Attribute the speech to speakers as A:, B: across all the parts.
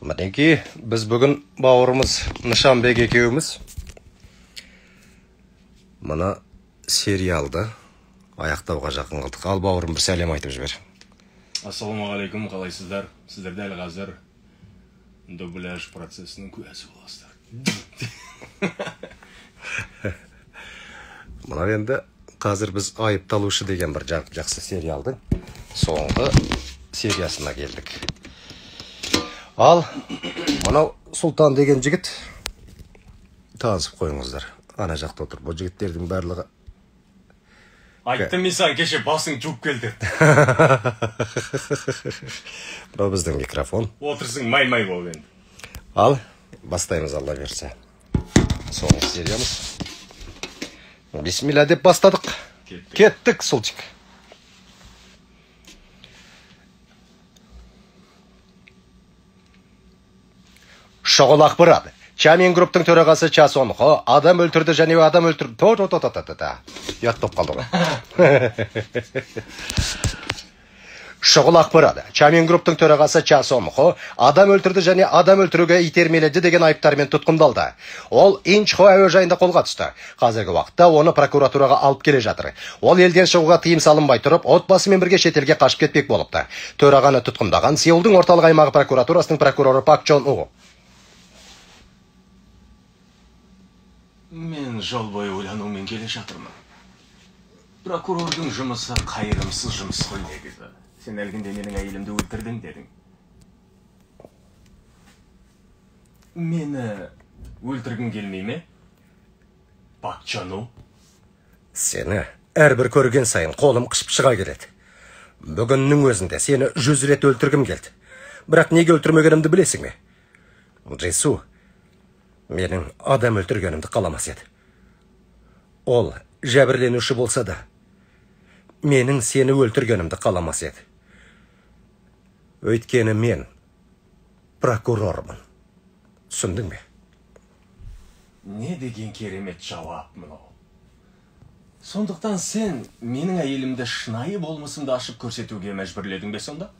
A: Мінекей, біз бүгін бауырымыз Нышанбек екеуміз мұны сериалды аяқтауға жақын қылдық. Ал бауырым, бір сәлем айтып жібер.
B: Ассалаумағалейкум, қалайсыздар? Сіздер дәл қазір дубляж процесінің куәсі боласыздар.
A: Мына енді қазір біз айыпталушы деген бір жақсы сериалдың соңғы сериясына келдік. Ал мынау Сұлтан деген жігіт, танысып қойыңыздар. Ана жақта отыр. Бұл жігіттердің барлығы.
B: Айттым мен саған кеше басың жуып келді.
A: Бұл біздің микрофон.
B: Отырсың май-май болып енді.
A: Ал бастаймыз, Алла берсе. Соңғы сериямыз. Бисмилля деп бастадық. Кеттік, Сұлтик. Шұғыл ақпарат. Чамин групптың төрағасы Ча Сон Хо адам өлтірді және адам өлтірді. Ұят топ қалды ғой. Шұғыл ақпарат. Чамин групптың төрағасы Ча Сон Хо адам өлтірді және адам өлтіруге итермеледі деген айыптармен тұтқындалды. Ол Инчхо әуежайында қолға түсті. Қазіргі уақытта оны прокуратураға алып келе жатыр. Ол елден шығуға тыйым салынбай тұрып, отбасымен бірге шетелге қашып кетпек болыпты. Төрағаны тұтқындаған Сеулдың орталық аймағы прокуратурасының прокуроры Пак Чон У.
B: Мен жол бойы ойланумен келе жатырмын. Прокурордың жұмысы қайырымсыз жұмыс қой негізі. Сен әлгінде менің әйелімді өлтірдің дедің. Мені өлтіргің келмей ме? Пак Чон У?
A: Сені әрбір көрген сайын қолым қышып шыға келеді. Бүгіннің өзінде сені 100 рет өлтіргім келді. Бірақ неге өлтірмегенімді білесің ме? Джейсу менің адам өлтіргенімді қаламас еді. Ол жәбірленуші болса да, менің сені өлтіргенімді қаламас еді. Өйткені мен прокурормын. Түсіндің бе?
B: Не деген керемет жауап мынау. Сондықтан сен менің әйелімді шынайы болмысымды ашып көрсетуге мәжбүрледің бе сонда?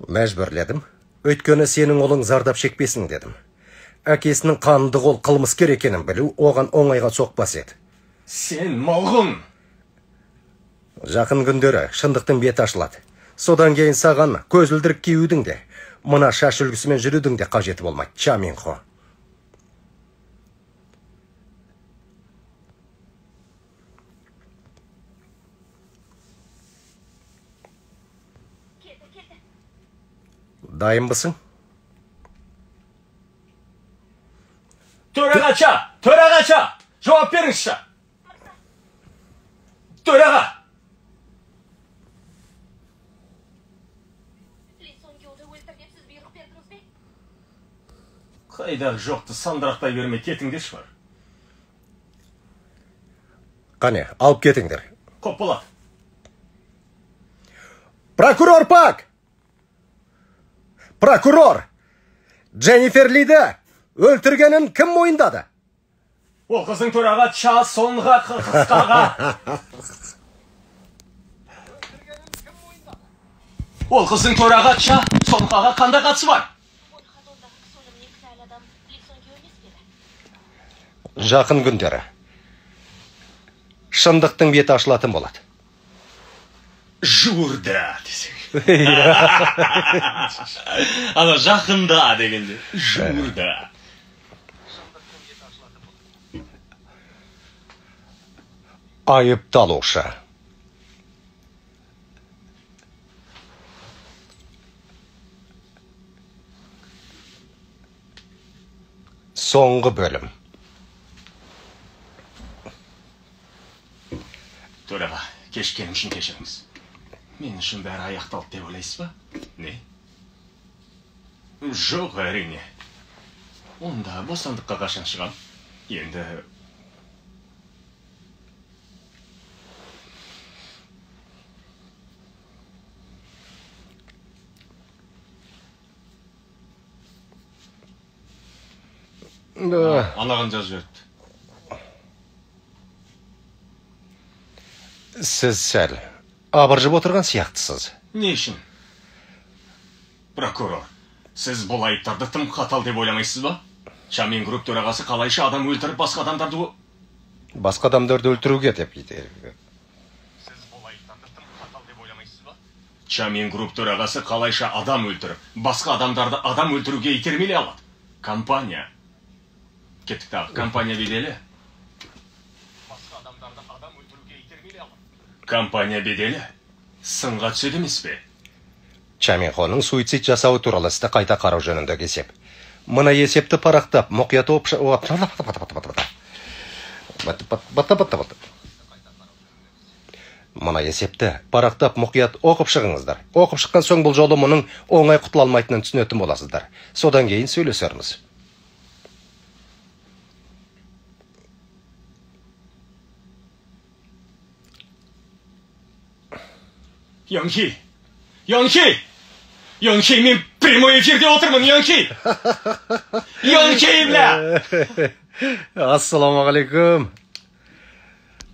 A: Мәжбүрледім. Өйткені сенің олың зардап шекпесін дедім. Әкесінің қанды қол қылмыскер екенін білу оған оңайға соқпас еді.
B: Сен малғын!
A: Жақын күндері шындықтың беті ашылады. Содан кейін саған көзілдірік киюдің де, мына шаш үлгісімен жүрудің де қажеті болмайды. Ча Мин Хо. Дайынбысың?
B: Төрағача! Жауап беріңізші! Төраға! Қайдағы жоқты сандырақтай бермей кетіңдер шығар.
A: Қане, алып кетіңдер.
B: Көп болады.
A: Прокурор Пак! Прокурор! Дженнифер Лиді өлтіргенін кім мойындады?
B: Ол қыздың төраға Ча Сонға қысқаға. Ол қыздың төраға Ча Сонғаға қандай қатысы бар?
A: Жақын күндері шындықтың беті ашылатын болады.
B: Жуырда десең. Ана жақында дегенде. Жуырда.
A: Айыпталушы. Соңғы бөлім.
B: Төраға, кешкенім үшін кешіріңіз. Мен үшін бәрі аяқталды деп ойлайсыз ба? Не? Жоқ, әрине. Онда бостандыққа қашан шығам? Енді... Анаған жазып жіберіпті.
A: Сіз сәл абыржып отырған сияқтысыз.
B: Не үшін? Прокурор, Сіз бұл айыптарды тым қатал деп ойламайсыз ба? Чамен групп төрағасы қалайша адам өлтіріп басқа адамдарды...
A: Басқа адамдарды өлтіруге деп дейді.
B: Сіз бұл айыптарды тым қатал деп ойламайсыз ба? Чамен групп төрағасы қалайша адам өлтіріп, басқа адамдарды адам өлтіруге итермелей алады? Компания. Кеттік тағы, компания беделі. Басқа адамдарды адам өлтіруге итермелей алады. Компания беделі сынға түседі емес пе?
A: Чаменхоның суицид жасауы туралы істі қайта қарау жөніндегі есеп. Мына есепті парақтап, мұқият Мына есепті парақтап, мұқият оқып шығыңыздар. Оқып шыққан соң бұл жолы мұның оңай құтыла алмайтынын түсінетін боласыздар. Содан кейін сөйлесерміз.
B: Янки! Янки! Янки, мен прямой эфирде отырмын, Янки! Янки, бля!
A: Ассаламағалейкум.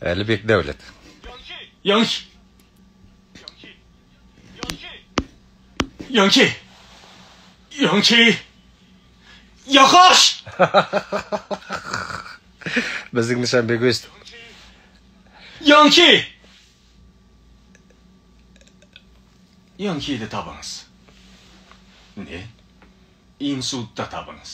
A: Әлібек Дәулет.
B: Янки! Янки! Янки! Яқаш!
A: Біздің Нышанбек өстіп.
B: Янки! Янкиді табыңыз. Не? Инсультта табыңыз.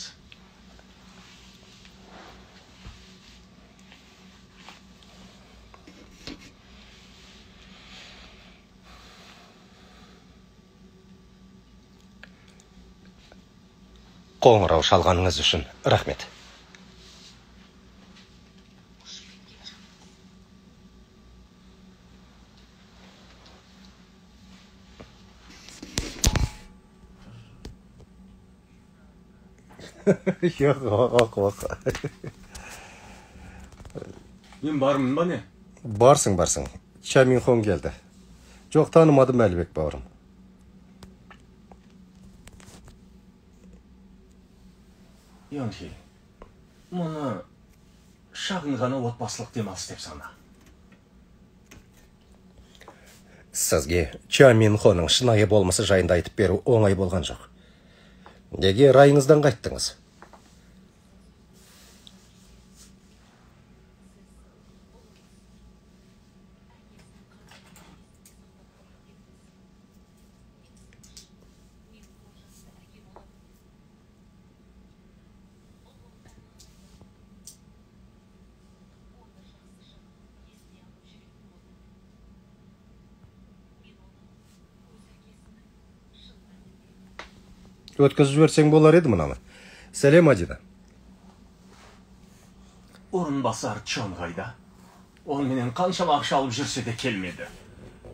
A: Қоңырау шалғаныңыз үшін рахмет. Оқ.
B: Мен бармын ба не?
A: Барсың. Чаменхон келді. Жоқ, танымадым Әлібек бауырым.
B: Янки, мұны шағын ғана отбасылық демалыс деп сана.
A: Сізге Чаменхоның шынайы болмысы жайында айтып беру оңай болған жоқ. Неге райыңыздан қайттыңыз? Өткізіп жіберсең болар еді мұнаны. Сәлем, Адина.
B: Орынбасар Чон қайда? Ол менен қаншама ақша алып жүрсе де келмеді.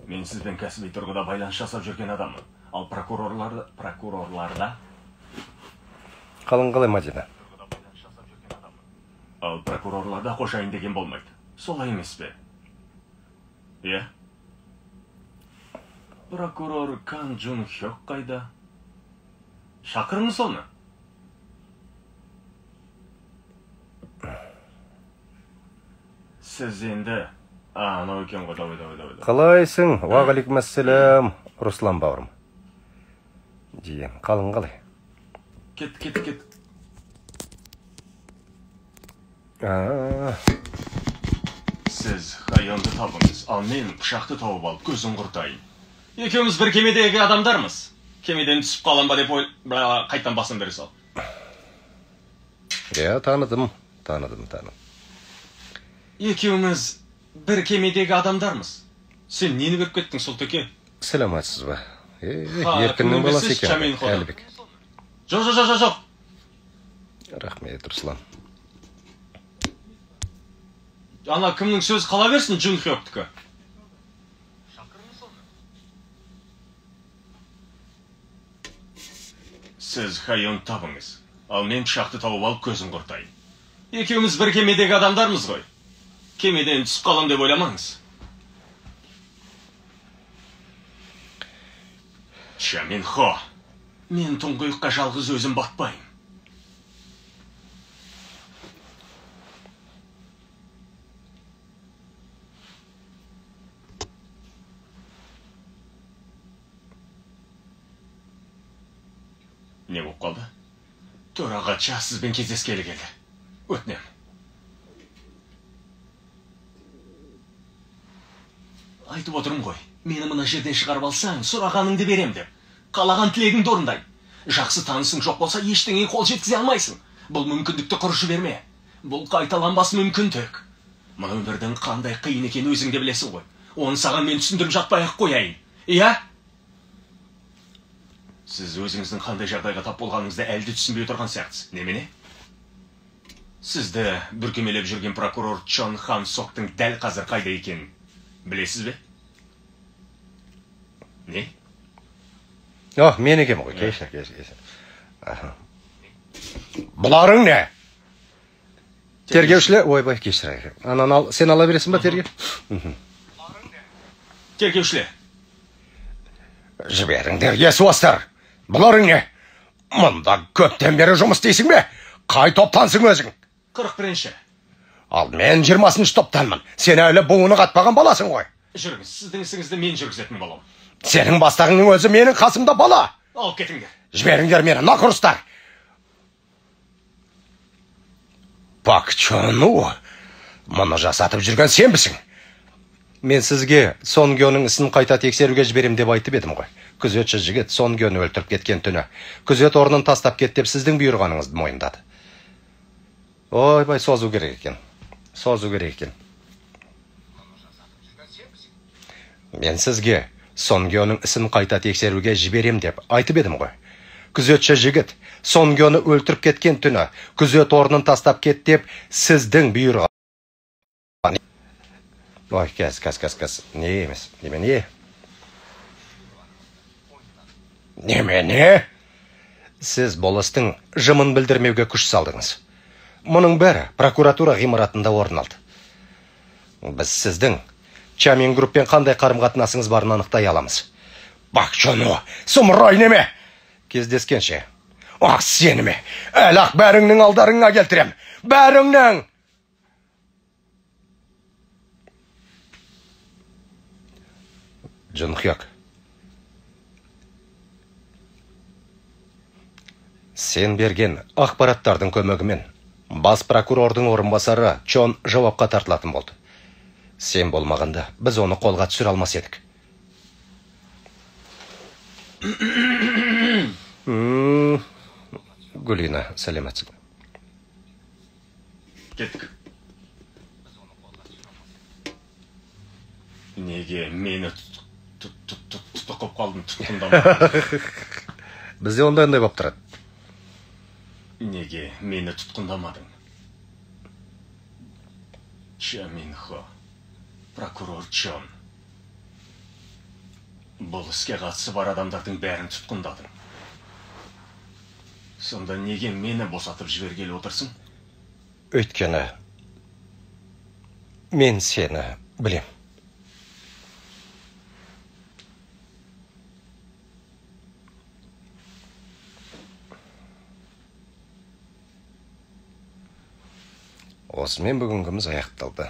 B: Мен сізбен кәсіби тұрғыда байланыс жасап жүрген адаммын. Ал прокурорларда...
A: Қалың қалай, Мадина?
B: Ал прокурорларда қошайын деген болмайды. Солай емес пе? Е? Прокурор Кан Джун Хёк қайда? Шақырыңыз оны. Сіз енді... Анау екен ғой, давай.
A: Қалайсың? Уағалейкум ассалам, Руслан бауырым. Жием, қалың қалай?
B: Кет. Сіз Хайонды табыңыз, ал мен пышақты тауып алып көзін құртайын. Екеуміз бір кемедегі адамдармыз. Кемеден түсіп қалам ба деп қайттан басын бере сал.
A: Таныдым.
B: Екеуміз бір кемедегі адамдармыз. Сен нені көріп кеттің, Сұлтеке?
A: Сәлематсыз ба? Еркіннің баласы екен, Әлібек.
B: Жоқ.
A: Рахмет, Руслан.
B: Ана кімнің сөзі қала берсін, Джун Хёктікі. Сіз Хайон табыңыз, ал мен пышақты тауып алып көзін құртайын. Екеуміз бір кемедегі адамдармыз ғой. Кемеден түсіп қалам деп ойламаңыз. Чаменхо, мен тұңғиыққа жалғыз өзім батпайым. Не болып қалды? Төрағатша сізбен кездескелі келді. Өтінем. Айтып отырмын ғой, мені мына жерден шығарып алсаң, сұрағаныңды берем деп. Қалаған тілегіңді орындай. Жақсы танысың жоқ болса, ештеңе қол жеткізе алмайсың. Бұл мүмкіндікті құр жіберме. Бұл қайталанбас мүмкіндік. Мұны өмірдің қандай қиын екенін өзің де білесің ғой. Оны саған мен түсіндіріп жатпай-ақ қояйын. Иә? Сіз өзіңіздің қандай жағдайға тап болғаныңызды әлде түсінбей отырған сияқтысыз. Немене? Сізді бүркемелеп жүрген прокурор Чон Хан Соктың дәл қазір қайда екенін білесіз бе? Не?
A: Мен екем ғой, кешір. Бұларың не? Тергеушілер, ойбай, кешір. Сен ала бересің ба, тергеу?
B: Тергеушілер.
A: Жіберіңдер, есуастар. Бұларың не? Мұнда көптен бері жұмыс дейсің бе? Қай топтансың өзің?
B: 41-ші.
A: Ал мен 20-ші топтанмын. Сен әлі буыны қатпаған баласың ғой.
B: Жүріңіз, сіздің ісіңізді мен жүргізетін балам.
A: Сенің бастағыңның өзі менің қасымда бала.
B: Алып кетіңдер.
A: Жіберіңдер мені, нақұрыстар. Пак Чону, мұны жасатып жүрген сенбісің? Мен сізге Сон Гёның ісін қайта тексеруге жіберем деп айтып едім ғой. Күзетші жігіт Сон Гёны өлтіріп кеткен түні. Күзет орнын тастап кет деп сіздің бұйырғаныңызды мойындады. Ойбай, созу керек екен. Мен сізге Сон Гёның ісін қайта тексеруге жіберем деп айтып едім ғой. Күзетші жігіт Сон Гёны өлтіріп кеткен түні. Күзет орнын тастап кет деп сіздің бұйырғаныңызды. Ой, кәз. Не емес? Немене? Сіз болыстың жымын білдірмеуге күш салдыңыз. Мұның бәрі прокуратура ғимаратында орын алды. Біз сіздің Чамин группен қандай қарым-қатынасыңыз барын анықтай аламыз. Пак Чону, сұмырай неме? Кездескенше. Сені ме? Әлақ бәріңнің алдарыңа келтірем. Бәріңнің! Джун Хёк. Сен берген ақпараттардың көмегімен бас прокурордың орынбасары Чон жауапқа тартылатын болды. Сен болмағанда біз оны қолға түсіре алмас едік. Гулина, сәлеметсің.
B: Кеттік. Неге мені тұтықып қалдың, тұтқындамадың?
A: Бізде ондай болып тұрады.
B: Неге мені тұтқындамадың? Чамин Хо, прокурор Чон. Бұл іске қатысы бар адамдардың бәрін тұтқындадың. Сонда неге мені босатып жібергелі отырсың?
A: Өйткені мен сені білем. Осымен бүгінгіміз аяқталды.